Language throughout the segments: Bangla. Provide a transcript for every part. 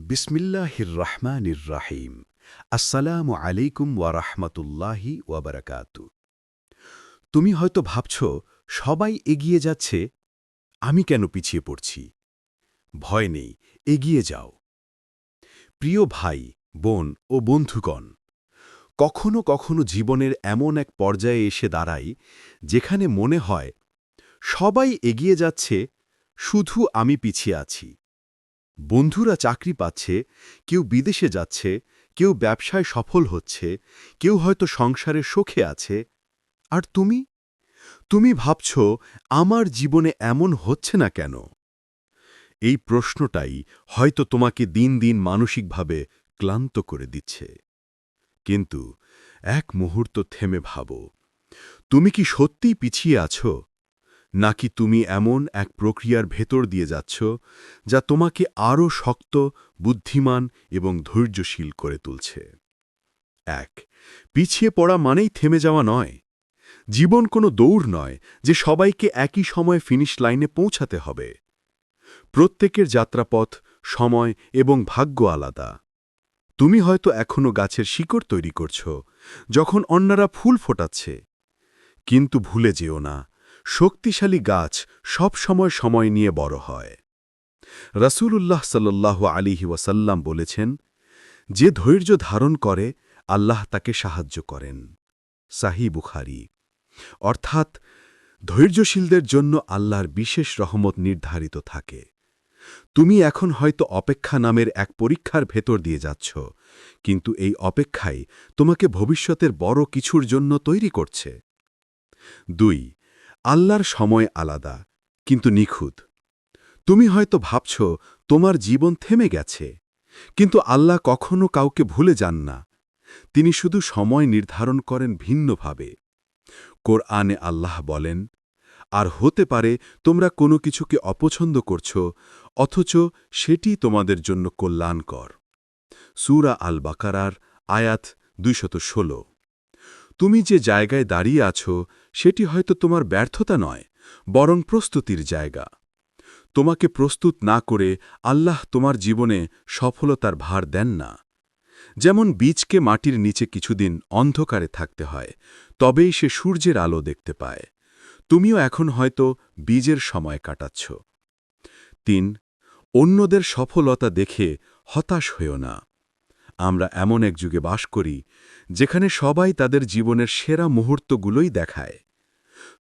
বিসমিল্লাহির রহমানির রাহিম। আসসালামু আলাইকুম ওয়া রাহমাতুল্লাহি ওয়া বারাকাতু। তুমি হয়তো ভাবছ সবাই এগিয়ে যাচ্ছে, আমি কেন পিছিয়ে পড়ছি? ভয় নেই, এগিয়ে যাও। প্রিয় ভাই, বোন ও বন্ধুগণ, কখনো কখনো জীবনের এমন এক পর্যায়ে এসে দাঁড়াই যেখানে মনে হয় সবাই এগিয়ে যাচ্ছে, শুধু আমি পিছিয়ে আছি। বন্ধুরা চাকরি পাচ্ছে, কেউ বিদেশে যাচ্ছে, কেউ ব্যবসায় সফল হচ্ছে, কেউ হয়তো সংসারের সুখে আছে। আর তুমি তুমি ভাবছ আমার জীবনে এমন হচ্ছে না কেন? এই প্রশ্নটাই হয়তো তোমাকে দিন দিন মানসিকভাবে ক্লান্ত করে দিচ্ছে। কিন্তু এক মুহূর্ত থেমে ভাবো, তুমি কি সত্যিই পিছিয়ে আছো, নাকি তুমি এমন এক প্রক্রিয়ার ভেতর দিয়ে যাচ্ছ যা তোমাকে আরও শক্ত, বুদ্ধিমান এবং ধৈর্যশীল করে তুলছে? এক, পিছিয়ে পড়া মানেই থেমে যাওয়া নয়। জীবন কোনো দৌড় নয় যে সবাইকে একই সময়ে ফিনিশ লাইনে পৌঁছাতে হবে। প্রত্যেকের যাত্রাপথ, সময় এবং ভাগ্য আলাদা। তুমি হয়তো এখনো গাছের শিকড় তৈরি করছ, যখন অন্যরা ফুল ফোটাচ্ছে। কিন্তু ভুলে যেও না, শক্তিশালী গাছ সব সময় সময় নিয়ে বড় হয়। রাসূলুল্লাহ সাল্লাল্লাহু আলাইহি ওয়াসাল্লাম বলেছেন, যে ধৈর্য ধারণ করে আল্লাহ তাকে সাহায্য করেন। সাহিহ বুখারী। অর্থাৎ ধৈর্যশীলদের জন্য আল্লাহর বিশেষ রহমত নির্ধারিত থাকে। তুমি এখন হয়তো অপেক্ষা নামের এক পরীক্ষার ভেতর দিয়ে যাচ্ছ, কিন্তু এই অপেক্ষাই তোমাকে ভবিষ্যতের বড় কিছুর জন্য তৈরি করছে। ২. আল্লাহর সময় আলাদা, কিন্তু নিখুঁত। তুমি হয়তো ভাবছ তোমার জীবন থেমে গেছে, কিন্তু আল্লাহ কখনো কাউকে ভুলে যান না। তিনি শুধু সময় নির্ধারণ করেন ভিন্নভাবে। কোরআনে আল্লাহ বলেন, আর হতে পারে তোমরা কোনো কিছুকে অপছন্দ করছ, অথচ সেটি তোমাদের জন্য কল্যাণকর। সূরা আল বাকারার আয়াত ২১৬। তুমি যে জায়গায় দাঁড়িয়ে আছো সেটি হয়তো তোমার ব্যর্থতা নয়, বরং প্রস্তুতির জায়গা। তোমাকে প্রস্তুত না করে আল্লাহ তোমার জীবনে সফলতার ভার দেন না। যেমন বীজকে মাটির নিচে কিছুদিন অন্ধকারে থাকতে হয়, তবেই সে সূর্যের আলো দেখতে পায়। তুমিও এখন হয়তো বীজের সময় কাটাচ্ছ। ৩. অন্যদের সফলতা দেখে হতাশ হয়েও না। আমরা এমন এক যুগে বাস করি যেখানে সবাই তাদের জীবনের সেরা মুহূর্তগুলোই দেখায়।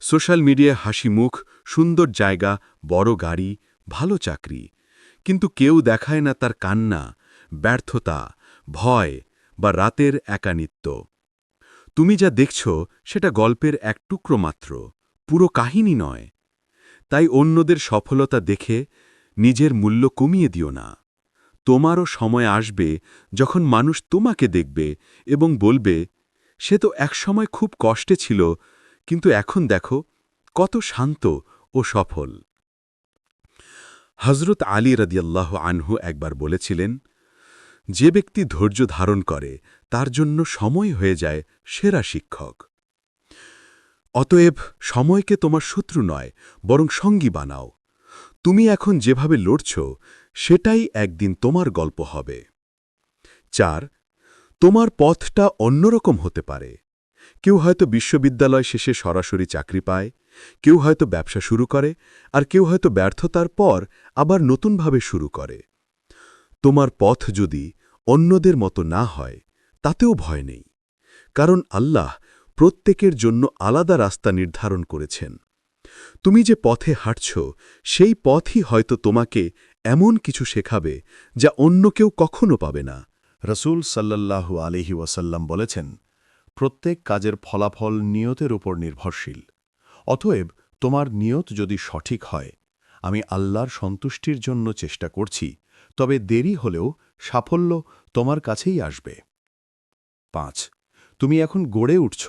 সোশ্যাল মিডিয়ায় হাসি মুখ, সুন্দর জায়গা, বড় গাড়ি, ভালো চাকরি, কিন্তু কেউ দেখায় না তার কান্না, ব্যর্থতা, ভয় বা রাতের একাকিত্ব। তুমি যা দেখছ সেটা গল্পের এক টুকরো মাত্র, পুরো কাহিনী নয়। তাই অন্যদের সফলতা দেখে নিজের মূল্য কমিয়ে দিও না। তোমারও সময় আসবে যখন মানুষ তোমাকে দেখবে এবং বলবে, সে তো একসময় খুব কষ্টে ছিল, কিন্তু এখন দেখো কত শান্ত ও সফল। হযরত আলী রাদিয়াল্লাহু আনহু একবার বলেছিলেন, যে ব্যক্তি ধৈর্য ধারণ করে তার জন্য সময় হয়ে যায় সেরা শিক্ষক। অতএব সময়কে তোমার শত্রু নয়, বরং সঙ্গী বানাও। তুমি এখন যেভাবে লড়ছ সেটাই একদিন তোমার গল্প হবে। ৪. তোমার পথটা অন্যরকম হতে পারে। কেউ হয়তো বিশ্ববিদ্যালয় শেষে সরাসরি চাকরি পায়, কেউ হয়তো ব্যবসা শুরু করে, আর কেউ হয়তো ব্যর্থতার পর আবার নতুনভাবে শুরু করে। তোমার পথ যদি অন্যদের মতো না হয়, তাতেও ভয় নেই, কারণ আল্লাহ প্রত্যেকের জন্য আলাদা রাস্তা নির্ধারণ করেছেন। তুমি যে পথে হাঁটছ সেই পথই হয়তো তোমাকে এমন কিছু শেখাবে যা অন্য কেউ কখনো পাবে না। রাসূল সাল্লাল্লাহু আলাইহি ওয়াসাল্লাম বলেছেন, প্রত্যেক কাজের ফলাফল নিয়তের উপর নির্ভরশীল। অতএব তোমার নিয়ত যদি সঠিক হয়, আমি আল্লাহর সন্তুষ্টির জন্য চেষ্টা করছি, তবে দেরি হলেও সাফল্য তোমার কাছেই আসবে। ৫. তুমি এখন গড়ে উঠছ,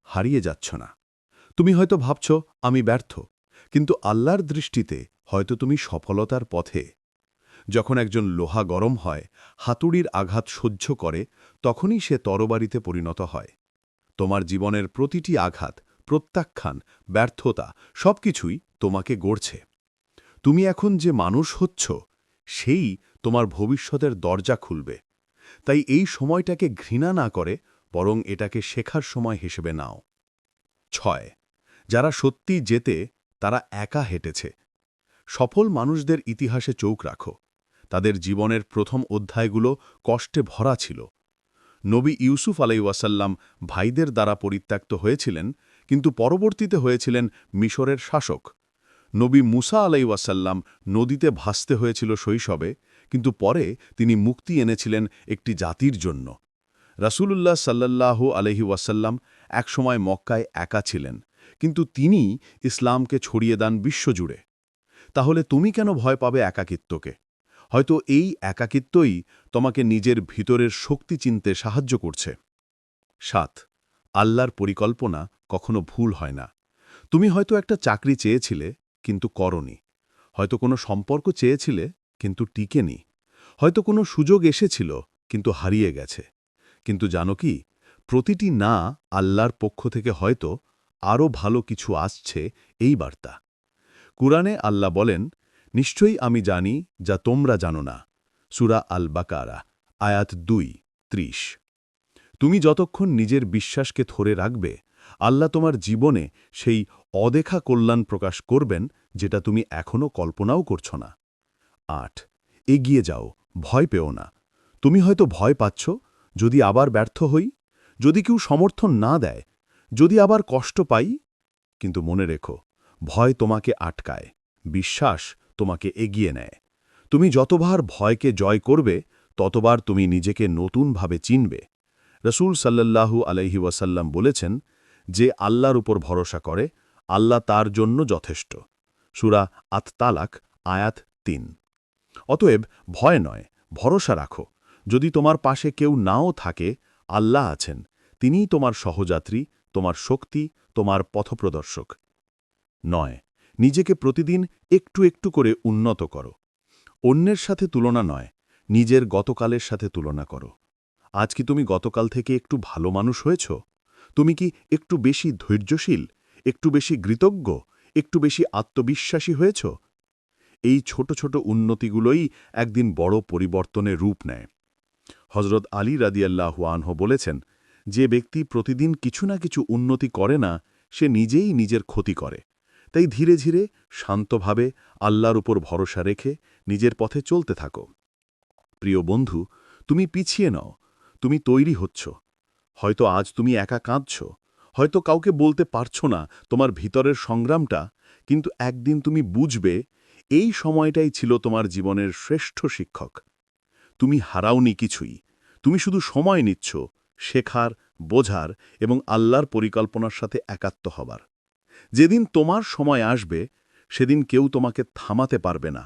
হারিয়ে যাচ্ছ না। তুমি হয়তো ভাবছ আমি ব্যর্থ, কিন্তু আল্লাহর দৃষ্টিতে হয়তো তুমি সফলতার পথে। যখন একজন লোহা গরম হয়, হাতুড়ির আঘাত সহ্য করে, তখনই সে তরবারিতে পরিণত হয়। তোমার জীবনের প্রতিটি আঘাত, প্রত্যাখ্যান, ব্যর্থতা সবকিছুই তোমাকে গড়ছে। তুমি এখন যে মানুষ হচ্ছ, সেই তোমার ভবিষ্যতের দরজা খুলবে। তাই এই সময়টাকে ঘৃণা না করে বরং এটাকে শেখার সময় হিসেবে নাও। 6. যারা সত্যি জেতে তারা একা হেঁটেছে। সফল মানুষদের ইতিহাসে চোখ রাখো। তাদের জীবনের প্রথম অধ্যায়গুলো কষ্টে ভরা ছিল। নবী ইউসুফ আলাইহিওয়াসাল্লাম ভাইদের দ্বারা পরিত্যক্ত হয়েছিলেন, কিন্তু পরবর্তীতে হয়েছিলেন মিশরের শাসক। নবী মুসা আলাইহিওয়াসাল্লাম নদীতে ভাসতে হয়েছিল শৈশবে, কিন্তু পরে তিনি মুক্তি এনেছিলেন একটি জাতির জন্য। রাসূলুল্লাহ সাল্লাল্লাহু আলাইহি ওয়াসাল্লাম একসময় মক্কায় একা ছিলেন, কিন্তু তিনি ইসলামকে ছড়িয়ে দেন বিশ্বজুড়ে। তাহলে তুমি কেন ভয় পাবে একাকিত্বকে? হয়তো এই একাকিত্বই তোমাকে নিজের ভিতরের শক্তি চিনতে সাহায্য করছে। 7. আল্লাহর পরিকল্পনা কখনো ভুল হয় না। তুমি হয়তো একটা চাকরি চেয়েছিলে, কিন্তু করনি। হয়তো কোনো সম্পর্ক চেয়েছিলে, কিন্তু টিকেনি। হয়তো কোনো সুযোগ এসেছিল, কিন্তু হারিয়ে গেছে। কিন্তু জানো কি, প্রতিটি না আল্লাহর পক্ষ থেকে হয়তো আরও ভালো কিছু আসছে, এই বার্তা। কুরআনে আল্লাহ বলেন, নিশ্চয়ই আমি জানি যা তোমরা জানো না। সূরা আল বাকারা, আয়াত 2:30। তুমি যতক্ষণ নিজের বিশ্বাসকে ধরে রাখবে, আল্লাহ তোমার জীবনে সেই অদেখা কল্যাণ প্রকাশ করবেন যেটা তুমি এখনও কল্পনাও করছ না। 8. এগিয়ে যাও, ভয় পেও না। তুমি হয়তো ভয় পাচ্ছ, যদি আবার ব্যর্থ হই, যদি কেউ সমর্থন না দেয়, যদি আবার কষ্ট পাই। কিন্তু মনে রেখো, ভয় তোমাকে আটকায়, বিশ্বাস তোমাকে এগিয়ে নেয়। তুমি যতবার ভয়কে জয় করবে, ততবার তুমি নিজেকে নতুনভাবে চিনবে। রাসূল সাল্লাল্লাহু আলাইহি ওয়াসাল্লাম বলেছেন, যে আল্লাহর উপর ভরসা করে, আল্লাহ তার জন্য যথেষ্ট। সূরা আত-তালাক, আয়াত 3। অতএব ভয় নয়, ভরসা রাখো। যদি তোমার পাশে কেউ নাও থাকে, আল্লাহ আছেন। তিনিই তোমার সহযাত্রী, তোমার শক্তি, তোমার পথপ্রদর্শক। 9. নিজেকে প্রতিদিন একটু একটু করে উন্নত করো। অন্যের সাথে তুলনা নয়, নিজের গতকালের সাথে তুলনা করো। আজ কি তুমি গতকাল থেকে একটু ভালো মানুষ হয়েছ? তুমি কি একটু বেশি ধৈর্যশীল, একটু বেশি কৃতজ্ঞ, একটু বেশি আত্মবিশ্বাসী হয়েছ? এই ছোট ছোট উন্নতিগুলোই একদিন বড় পরিবর্তনের রূপ নেয়। হজরত আলী রাদিয়াল্লাহু আনহু বলেছেন, যে ব্যক্তি প্রতিদিন কিছু না কিছু উন্নতি করে না, সে নিজেই নিজের ক্ষতি করে। তাই ধীরে ধীরে, শান্তভাবে, আল্লাহর উপর ভরসা রেখে নিজের পথে চলতে থাকো। প্রিয় বন্ধু, তুমি পিছিয়ে নাও, তুমি তৈরি হচ্ছ। হয়তো আজ তুমি একা কাঁদছ, হয়তো কাউকে বলতে পারছ না তোমার ভিতরের সংগ্রামটা, কিন্তু একদিন তুমি বুঝবে, এই সময়টাই ছিল তোমার জীবনের শ্রেষ্ঠ শিক্ষক। তুমি হারাওনি কিছুই, তুমি শুধু সময় নিচ্ছ, শেখার, বোঝার এবং আল্লাহর পরিকল্পনার সাথে একাত্ম হবার। যেদিন তোমার সময় আসবে, সেদিন কেউ তোমাকে থামাতে পারবে না।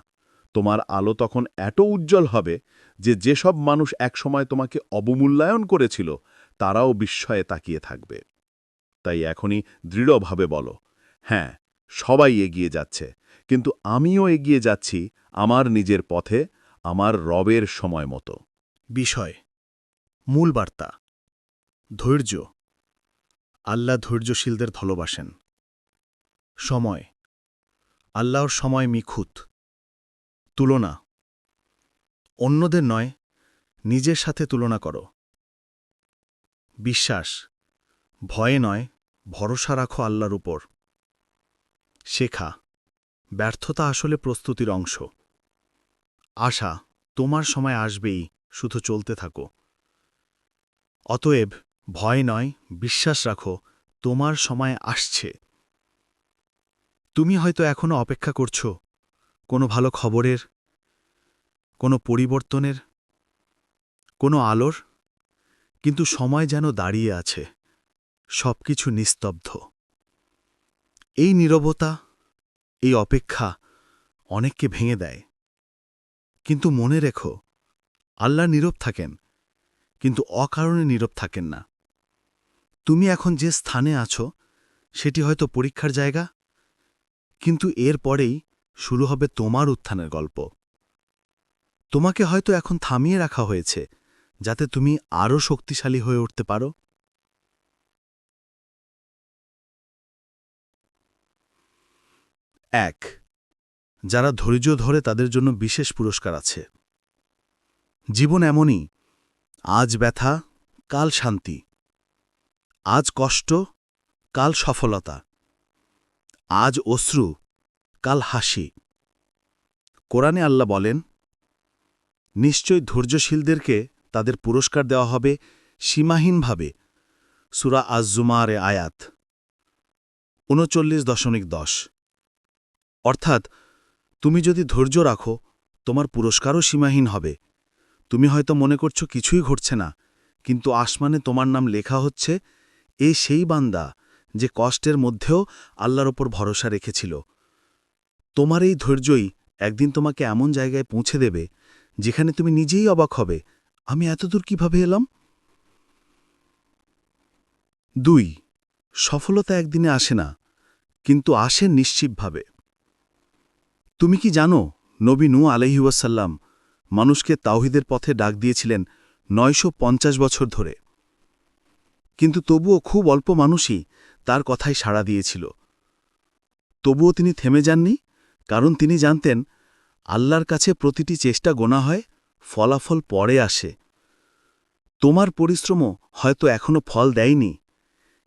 তোমার আলো তখন এত উজ্জ্বল হবে যে যেসব মানুষ একসময় তোমাকে অবমূল্যায়ন করেছিল, তারাও বিস্ময়ে তাকিয়ে থাকবে। তাই এখনই দৃঢ়ভাবে বলো, হ্যাঁ, সবাই এগিয়ে যাচ্ছে, কিন্তু আমিও এগিয়ে যাচ্ছি আমার নিজের পথে, আমার রবের সময় মতো। বিষয়, মূল বার্তা, ধৈর্য। আল্লাহ ধৈর্যশীলদের ভালোবাসেন। সময়, আল্লাহর সময় নিখুঁত। তুলনা, অন্যদের নয়, নিজের সাথে তুলনা করো। বিশ্বাস, ভয়ে নয়, ভরসা রাখো আল্লাহর উপর। শেখা, ব্যর্থতা আসলে প্রস্তুতির অংশ। আশা, তোমার সময় আসবেই, শুধু চলতে থাকো। অতএব ভয় নয়, বিশ্বাস রাখো, তোমার সময় আসছে। তুমি হয়তো এখনো অপেক্ষা করছ কোনো ভালো খবরের, কোনো পরিবর্তনের, কোনো আলোর, কিন্তু সময় যেন দাঁড়িয়ে আছে, সবকিছু নিস্তব্ধ। এই নীরবতা, এই অপেক্ষা অনেককে ভেঙে দেয়। কিন্তু মনে রেখো, আল্লাহ নীরব থাকেন, কিন্তু অকারণে নীরব থাকেন না। তুমি এখন যে স্থানে আছো, সেটি হয়তো পরীক্ষার জায়গা, কিন্তু এর পরেই শুরু হবে তোমার উত্থানের গল্প। তোমাকে হয়তো এখন থামিয়ে রাখা হয়েছে, যাতে তুমি আরও শক্তিশালী হয়ে উঠতে পারো। 1. যারা ধৈর্য ধরে তাদের জন্য বিশেষ পুরস্কার আছে। জীবন এমনই, আজ ব্যথা, কাল শান্তি, আজ কষ্ট, কাল সফলতা, আজ অশ্রু, কাল হাসি। কোরআনে আল্লাহ বলেন, নিশ্চয় ধৈর্যশীলদেরকে তাদের পুরস্কার দেওয়া হবে সীমাহীনভাবে। সূরা আজ-জুমার আয়াত ৩৯.১০। অর্থাৎ তুমি যদি ধৈর্য রাখো, তোমার পুরস্কারও সীমাহীন হবে। তুমি হয়তো মনে করছো কিছুই ঘটছে না, কিন্তু আসমানে তোমার নাম লেখা হচ্ছে, এ সেই বান্দা যে কষ্টের মধ্যেও আল্লাহর ওপর ভরসা রেখেছিল। তোমার এই ধৈর্যই একদিন তোমাকে এমন জায়গায় পৌঁছে দেবে যেখানে তুমি নিজেই অবাক হবে, আমি এতদূর কিভাবে এলাম। ২. সফলতা একদিনে আসে না, কিন্তু আসে নিশ্চিতভাবে। তুমি কি জানো, নবী নূহ আলাইহিস সালাম মানুষকে তাওহীদের পথে ডাক দিয়েছিলেন ৯৫০ বছর ধরে, কিন্তু তবুও খুব অল্প মানুষই তার কথায় সাড়া দিয়েছিল। তবুও তিনি থেমে যাননি, কারণ তিনি জানতেন আল্লাহর কাছে প্রতিটি চেষ্টা গোনা হয়, ফলাফল পরে আসে। তোমার পরিশ্রমও হয়তো এখনো ফল দেয়নি,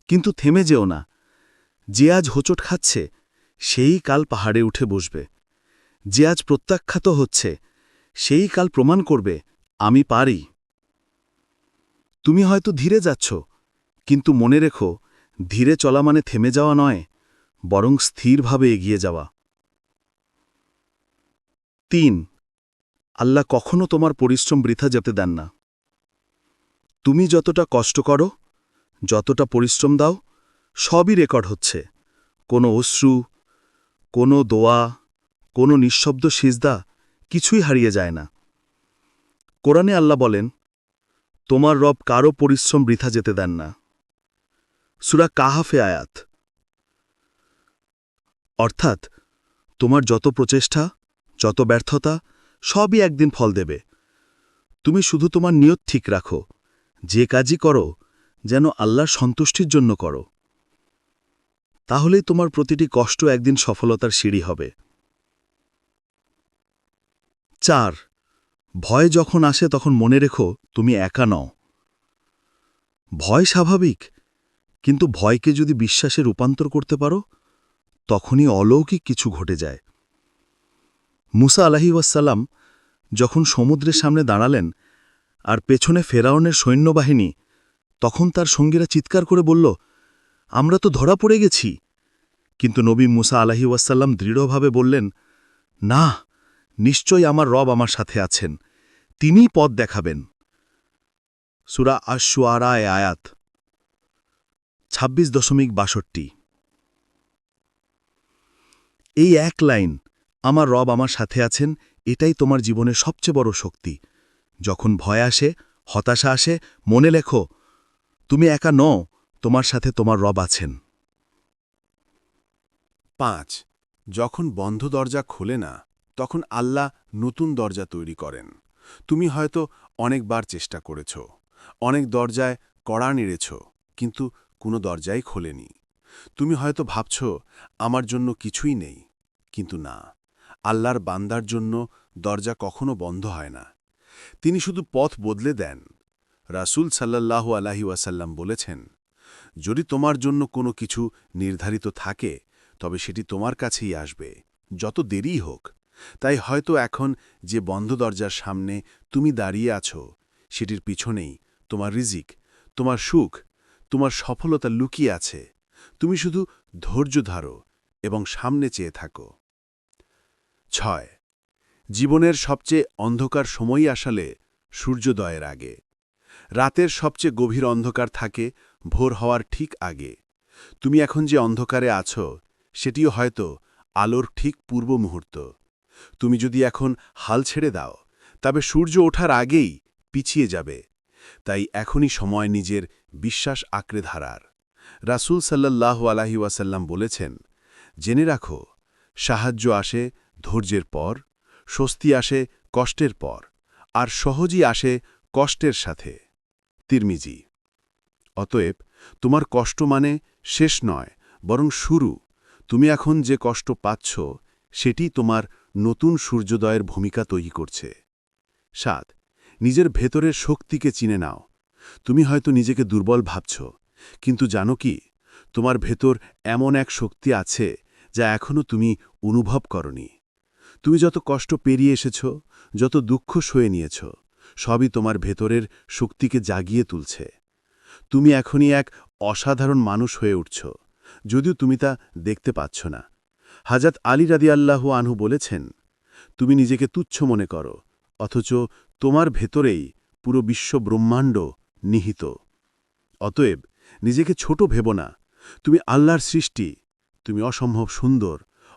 কিন্তু থেমে যেও না। যে আজ হোঁচট খাচ্ছে, সেই কাল পাহাড়ে উঠে বসবে। যে আজ প্রত্যাখ্যাত হচ্ছে, সেই কাল প্রমাণ করবে, আমি পারি। তুমি হয়তো ধীরে যাচ্ছ, কিন্তু মনে রেখো, ধীরে চলা মানে থেমে যাওয়া নয়, বরং স্থিরভাবে এগিয়ে যাওয়া। ৩. আল্লাহ কখনো তোমার পরিশ্রম বৃথা যেতে দেন না। তুমি যতটা কষ্ট করো, যতটা পরিশ্রম দাও, সবই রেকর্ড হচ্ছে। কোনো অশ্রু, কোনো দোয়া, কোনো নিঃশব্দ সিজদা কিছুই হারিয়ে যায় না। কোরআনে আল্লাহ বলেন, তোমার রব কারও পরিশ্রম বৃথা যেতে দেন না। সূরা কাহাফে আয়াত। অর্থাৎ তোমার যত প্রচেষ্টা, যত ব্যর্থতা, সবই একদিন ফল দেবে। তুমি শুধু তোমার নিয়ত ঠিক রাখো, যে কাজই করো যেন আল্লাহর সন্তুষ্টির জন্য করো। তাহলেই তোমার প্রতিটি কষ্ট একদিন সফলতার সিঁড়ি হবে। ৪. ভয় যখন আসে তখন মনে রেখো, তুমি একা নও। ভয় স্বাভাবিক, কিন্তু ভয়কে যদি বিশ্বাসে রূপান্তর করতে পারো, তখনই অলৌকিক কিছু ঘটে যায়। মুসা আলাইহিস সালাম যখন সমুদ্রের সামনে দাঁড়ালেন আর পেছনে ফেরাউনের সৈন্যবাহিনী, তখন তার সঙ্গীরা চিৎকার করে বলল, আমরা তো ধরা পড়ে গেছি। কিন্তু নবী মুসা আলাইহিস সালাম দৃঢ়ভাবে বললেন, না, নিশ্চয়ই আমার রব আমার সাথে আছেন, তিনিই পথ দেখাবেন। সূরা আশ-শুআরা আয়াত ২৬.৬২। এই এক লাইন, আমার রব আমার সাথে আছেন, এটাই তোমার জীবনের সবচেয়ে বড় শক্তি। যখন ভয় আসে, হতাশা আসে, মনে লেখো, তুমি একা নও, তোমার সাথে তোমার রব আছেন। ৫. যখন বন্ধ দরজা খোলে না, তখন আল্লাহ নতুন দরজা তৈরি করেন। তুমি হয়তো অনেকবার চেষ্টা করেছ, অনেক দরজায় কড়া নেড়েছ, কিন্তু কোনো দরজাই খোলেনি। তুমি হয়তো ভাবছ, আমার জন্য কিছুই নেই, কিন্তু না, আল্লাহর বান্দার জন্য দরজা কখনো বন্ধ হয় না। তিনি শুধু পথ বদলে দেন। রাসূল সাল্লাল্লাহু আলাইহি ওয়াসাল্লাম বলেছেন, যদি তোমার জন্য কোনো কিছু নির্ধারিত থাকে, তবে সেটি তোমার কাছেই আসবে, যত দেরিই হোক। তাই হয়তো এখন যে বন্ধ দরজার সামনে তুমি দাঁড়িয়ে আছো, সেটির পিছনেই তোমার রিজিক, তোমার সুখ, তোমার সফলতা লুকিয়ে আছে। তুমি শুধু ধৈর্য ধরো এবং সামনে চেয়ে থাকো। ৬. জীবনের সবচেয়ে অন্ধকার সময়ই আসলে সূর্যোদয়ের আগে। রাতের সবচেয়ে গভীর অন্ধকার থাকে ভোর হওয়ার ঠিক আগে। তুমি এখন যে অন্ধকারে আছো, সেটিও হয়তো আলোর ঠিক পূর্ব মুহূর্ত। তুমি যদি এখন হাল ছেড়ে দাও, তবে সূর্য ওঠার আগেই পিছিয়ে যাবে। তাই এখনই সময় নিজের বিশ্বাস আঁকড়ে ধরার। রাসূল সাল্লাল্লাহু আলাইহি ওয়াসাল্লাম বলেছেন, জেনে রাখো, সাহায্য আসে ধৈর্যের পর, স্বস্তি আসে কষ্টের পর, আর সহজই আসে কষ্টের সাথে। তিরমিজি। অতএব তোমার কষ্ট মানে শেষ নয়, বরং শুরু। তুমি এখন যে কষ্ট পাচ্ছ, সেটি তোমার নতুন সূর্যোদয়ের ভূমিকা তৈরি করছে। ৭. নিজের ভেতরের শক্তিকে চিনে নাও। তুমি হয়তো নিজেকে দুর্বল ভাবছ, কিন্তু জানো কি, তোমার ভেতর এমন এক শক্তি আছে যা এখনও তুমি অনুভব করনি। তুমি যত কষ্ট পেরিয়ে এসেছ, যত দুঃখ সয়ে নিয়েছ, সবই তোমার ভেতরের শক্তিকে জাগিয়ে তুলছে। তুমি এখনই এক অসাধারণ মানুষ হয়ে উঠছ, যদিও তুমি তা দেখতে পাচ্ছ না। হযরত আলী রাদিয়াল্লাহু আনহু বলেছেন, তুমি নিজেকে তুচ্ছ মনে করো, অথচ তোমার ভেতরেই পুরো বিশ্ব ব্রহ্মাণ্ড নিহিত। অতএব নিজেকে ছোট ভেবো না। তুমি আল্লাহর সৃষ্টি, তুমি অসম্ভব সুন্দর,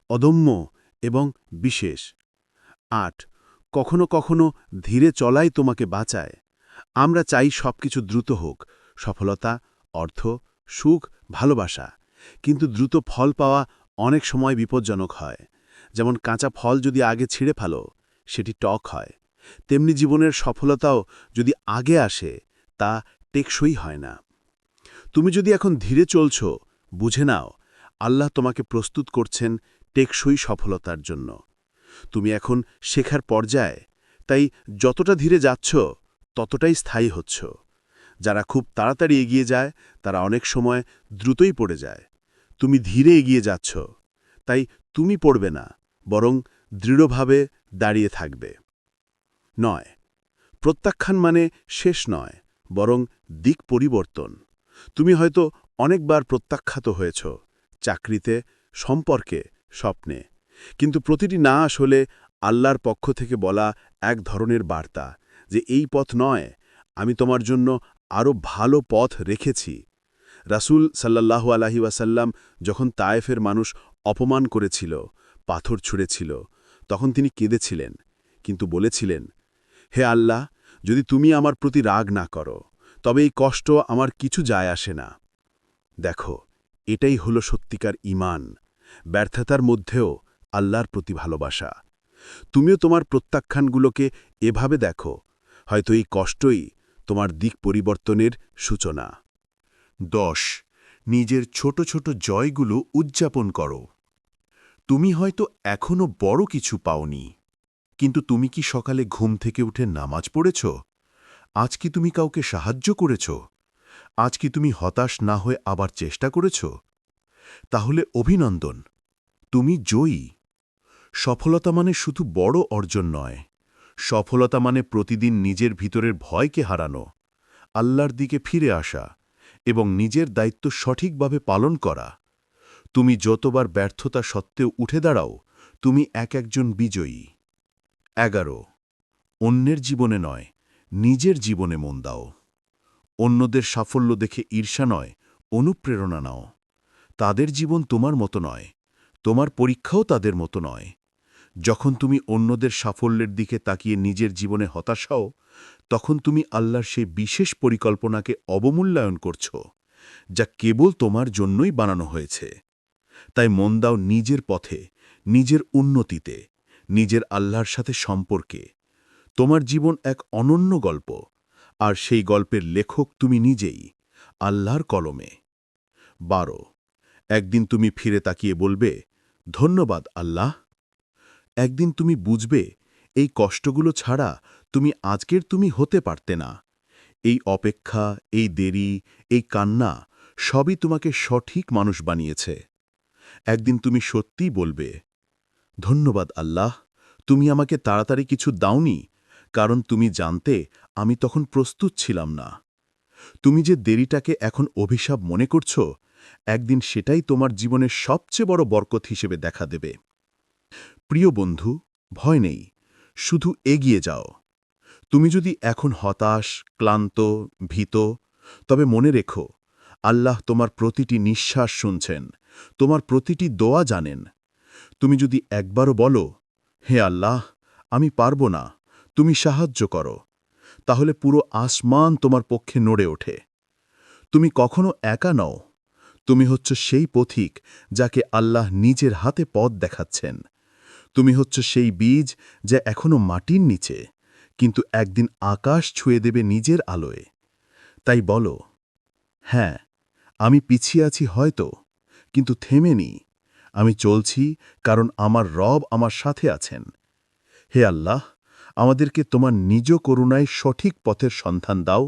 অদম্য এবং বিশেষ। ৮ কখনো কখনো ধীরে চলাই তোমাকে বাঁচায়। আমরা চাই সবকিছু দ্রুত হোক, সফলতা, অর্থ, সুখ, ভালোবাসা, কিন্তু দ্রুত ফল পাওয়া অনেক সময় বিপজ্জনক হয়। যেমন কাঁচা ফল যদি আগে ছিঁড়ে ফেলো, সেটি টক হয়, তেমনি জীবনের সফলতাও যদি আগে আসে তা টেকসই হয় না। তুমি যদি এখন ধীরে চলছ, বুঝে নাও আল্লাহ তোমাকে প্রস্তুত করছেন টেকসই সফলতার জন্য। তুমি এখন শেখার পর্যায়ে, তাই যতটা ধীরে যাচ্ছ ততটাই স্থায়ী হচ্ছ। যারা খুব তাড়াতাড়ি এগিয়ে যায় তারা অনেক সময় দ্রুতই পড়ে যায়। তুমি ধীরে এগিয়ে যাচ্ছ, তাই তুমি পড়বে না, বরং দৃঢ়ভাবে দাঁড়িয়ে থাকবে। ৯ প্রত্যাখ্যান মানে শেষ নয়, বরং দিক পরিবর্তন। তুমি হয়তো অনেকবার প্রত্যাখ্যাত হয়েছ, চাকরিতে, সম্পর্কে, স্বপ্নে, কিন্তু প্রতিটি না আসলে আল্লাহর পক্ষ থেকে বলা এক ধরনের বার্তা যে এই পথ নয়, আমি তোমার জন্য আরও ভালো পথ রেখেছি। রাসূল সাল্লাল্লাহু আলাইহি ওয়াসাল্লাম যখন তায়েফের মানুষ অপমান করেছিল, পাথর ছুঁড়েছিল, তখন তিনি কেঁদেছিলেন, কিন্তু বলেছিলেন, হে আল্লাহ, যদি তুমি আমার প্রতি রাগ না করো, তবে এই কষ্ট আমার কিছু যায় আসে না। দেখো, এটাই হলো সত্যিকার ঈমান, ব্যর্থতার মধ্যেও আল্লাহর প্রতি ভালোবাসা। তুমিও তোমার প্রত্যাখ্যানগুলোকে এভাবে দেখো, হয়তো এই কষ্টই তোমার দিক পরিবর্তনের সূচনা। ১০ নিজের ছোট ছোট জয়গুলো উদযাপন করো। তুমি হয়তো এখনো বড় কিছু পাওনি, কিন্তু তুমি কি সকালে ঘুম থেকে উঠে নামাজ পড়েছ? আজ কি তুমি কাউকে সাহায্য করেছ? আজ কি তুমি হতাশ না হয়ে আবার চেষ্টা করেছ? তাহলে অভিনন্দন, তুমি জয়ী। সফলতা মানে শুধু বড় অর্জন নয়, সফলতা মানে প্রতিদিন নিজের ভিতরের ভয়কে হারানো, আল্লাহর দিকে ফিরে আসা এবং নিজের দায়িত্ব সঠিকভাবে পালন করা। তুমি যতবার ব্যর্থতা সত্ত্বেও উঠে দাঁড়াও, তুমি একজন বিজয়ী। ১১ অন্যের জীবনে নয়, নিজের জীবনে মন দাও। অন্যদের সাফল্য দেখে ঈর্ষা নয়, অনুপ্রেরণা নাও। তাদের জীবন তোমার মতো নয়, তোমার পরীক্ষাও তাদের মতো নয়। যখন তুমি অন্যদের সাফল্যের দিকে তাকিয়ে নিজের জীবনে হতাশ হও, তখন তুমি আল্লাহর সেই বিশেষ পরিকল্পনাকে অবমূল্যায়ন করছ, যা কেবল তোমার জন্যই বানানো হয়েছে। তাই মন দাও নিজের পথে, নিজের উন্নতিতে, নিজের আল্লাহর সাথে সম্পর্কে। তোমার জীবন এক অনন্য গল্প, আর সেই গল্পের লেখক তুমি নিজেই, আল্লাহর কলমে। ১২ একদিন তুমি ফিরে তাকিয়ে বলবে, ধন্যবাদ আল্লাহ। একদিন তুমি বুঝবে, এই কষ্টগুলো ছাড়া তুমি আজকের তুমি হতে পারতে না। এই অপেক্ষা, এই দেরি, এই কান্না সবই তোমাকে সঠিক মানুষ বানিয়েছে। একদিন তুমি সত্যিই বলবে, ধন্যবাদ আল্লাহ, তুমি আমাকে তাড়াতাড়ি কিছু দাওনি, কারণ তুমি জানতে আমি তখন প্রস্তুত ছিলাম না। তুমি যে দেরিটাকে এখন অভিশাপ মনে করছ, একদিন সেটাই তোমার জীবনের সবচেয়ে বড় বরকত হিসেবে দেখা দেবে। প্রিয় বন্ধু, ভয় নেই, শুধু এগিয়ে যাও। তুমি যদি এখন হতাশ, ক্লান্ত, ভীত, তবে মনে রেখো, আল্লাহ তোমার প্রতিটি নিঃশ্বাস শুনছেন, তোমার প্রতিটি দোয়া জানেন। তুমি যদি একবারও বলো, হে আল্লাহ, আমি পারব না, তুমি সাহায্য করো, তাহলে পুরো আসমান তোমার পক্ষে নড়ে ওঠে। তুমি কখনো একা নও, তুমি হচ্ছ সেই পথিক যাকে আল্লাহ নিজের হাতে পথ দেখাচ্ছেন। তুমি হচ্ছ সেই বীজ যা এখনো মাটির নিচে, কিন্তু একদিন আকাশ ছুঁয়ে দেবে নিজের আলোয়। তাই বলো, হ্যাঁ, আমি পিছিয়ে আছি হয়তো, কিন্তু থেমে নি। আমি চলছি, কারণ আমার রব আমার সাথে আছেন। হে আল্লাহ, আমাদেরকে তোমার নিজ করুণায় সঠিক পথের সন্ধান দাও,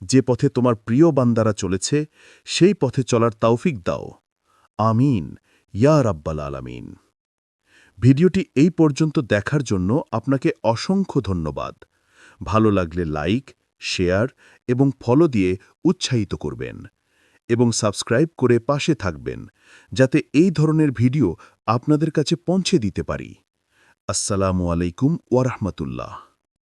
যে পথে তোমার প্রিয় বান্দারা চলেছে সেই পথে চলার তৌফিক দাও। আমিন ইয়া রাব্বাল আলামিন। ভিডিওটি এই পর্যন্ত দেখার জন্য আপনাকে অসংখ্য ধন্যবাদ। ভালো লাগলে লাইক, শেয়ার এবং ফলো দিয়ে উৎসাহিত করবেন এবং সাবস্ক্রাইব করে পাশে থাকবেন, যাতে এই ধরনের ভিডিও আপনাদের কাছে পৌঁছে দিতে পারি। আসসালামু আলাইকুম ওয়া রাহমাতুল্লাহ।